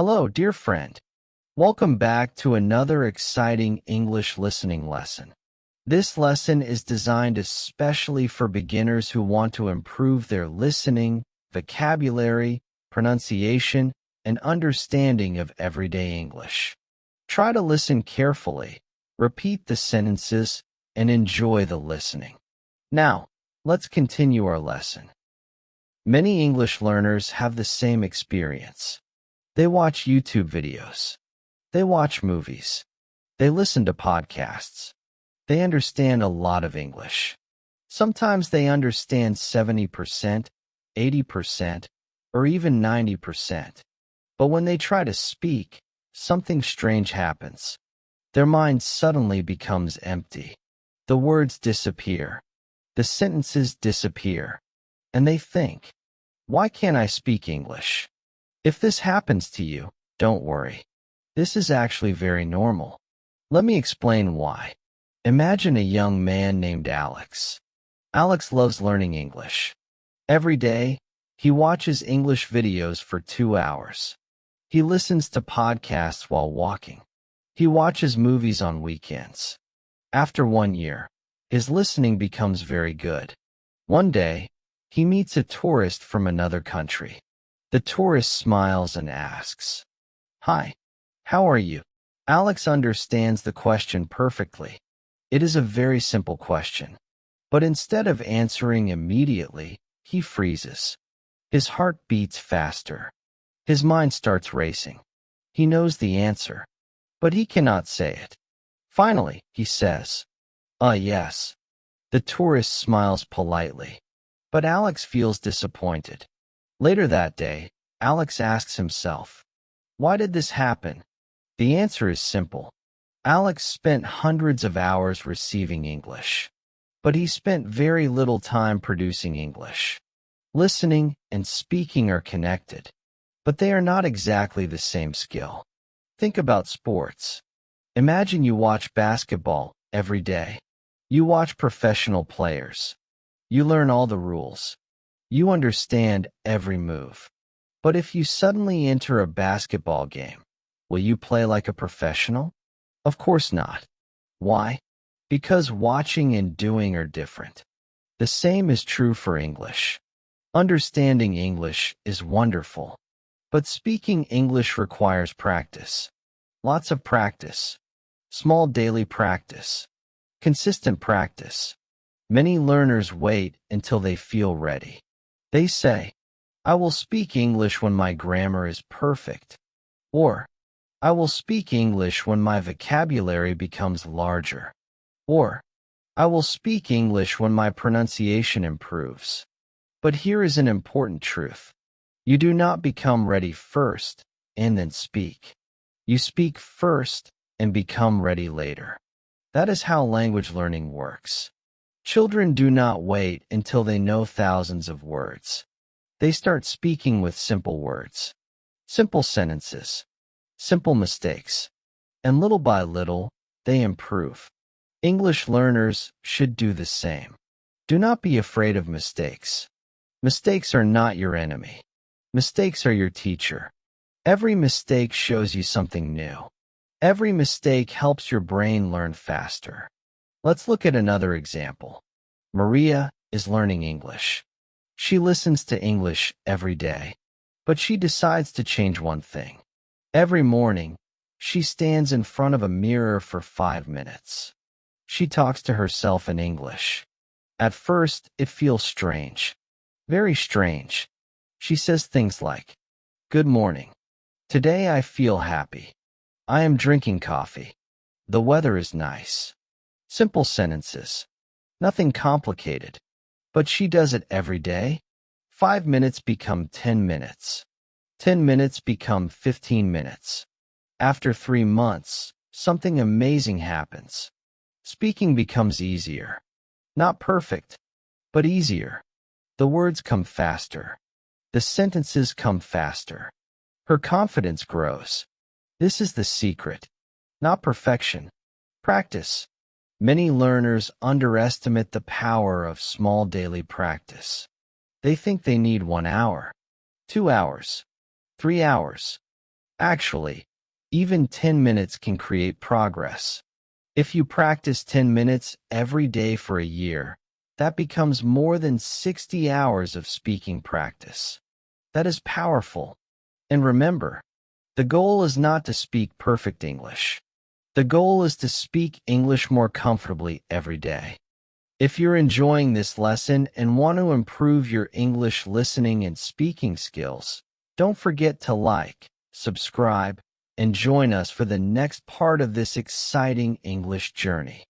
Hello, dear friend. Welcome back to another exciting English listening lesson. This lesson is designed especially for beginners who want to improve their listening, vocabulary, pronunciation, and understanding of everyday English. Try to listen carefully, repeat the sentences, and enjoy the listening. Now, let's continue our lesson. Many English learners have the same experience. They watch YouTube videos. They watch movies. They listen to podcasts. They understand a lot of English. Sometimes they understand 70%, 80%, or even 90%. But when they try to speak, something strange happens. Their mind suddenly becomes empty. The words disappear. The sentences disappear. And they think, why can't I speak English? If this happens to you, don't worry. This is actually very normal. Let me explain why. Imagine a young man named Alex. Alex loves learning English. Every day, he watches English videos for 2 hours. He listens to podcasts while walking. He watches movies on weekends. After 1 year, his listening becomes very good. One day, he meets a tourist from another country. The tourist smiles and asks, "Hi, how are you?" Alex understands the question perfectly. It is a very simple question. But instead of answering immediately, he freezes. His heart beats faster. His mind starts racing. He knows the answer, but he cannot say it. Finally, he says, yes." The tourist smiles politely, but Alex feels disappointed. Later that day, Alex asks himself, why did this happen? The answer is simple. Alex spent hundreds of hours receiving English, but he spent very little time producing English. Listening and speaking are connected, but they are not exactly the same skill. Think about sports. Imagine you watch basketball every day. You watch professional players. You learn all the rules. You understand every move. But if you suddenly enter a basketball game, will you play like a professional? Of course not. Why? Because watching and doing are different. The same is true for English. Understanding English is wonderful, but speaking English requires practice. Lots of practice. Small daily practice. Consistent practice. Many learners wait until they feel ready. They say, I will speak English when my grammar is perfect. Or, I will speak English when my vocabulary becomes larger. Or, I will speak English when my pronunciation improves. But here is an important truth. You do not become ready first and then speak. You speak first and become ready later. That is how language learning works. Children do not wait until they know thousands of words. They start speaking with simple words, simple sentences, simple mistakes, and little by little, they improve. English learners should do the same. Do not be afraid of mistakes. Mistakes are not your enemy. Mistakes are your teacher. Every mistake shows you something new. Every mistake helps your brain learn faster. Let's look at another example. Maria is learning English. She listens to English every day, but she decides to change one thing. Every morning, she stands in front of a mirror for 5 minutes. She talks to herself in English. At first, it feels strange. Very strange. She says things like, "Good morning. Today I feel happy. I am drinking coffee. The weather is nice." Simple sentences. Nothing complicated. But she does it every day. 5 minutes become 10 minutes. 10 minutes become 15 minutes. After 3 months, something amazing happens. Speaking becomes easier. Not perfect, but easier. The words come faster. The sentences come faster. Her confidence grows. This is the secret. Not perfection. Practice. Many learners underestimate the power of small daily practice. They think they need 1 hour, 2 hours, 3 hours. Actually, even 10 minutes can create progress. If you practice 10 minutes every day for a year, that becomes more than 60 hours of speaking practice. That is powerful. And remember, the goal is not to speak perfect English. The goal is to speak English more comfortably every day. If you're enjoying this lesson and want to improve your English listening and speaking skills, don't forget to like, subscribe, and join us for the next part of this exciting English journey.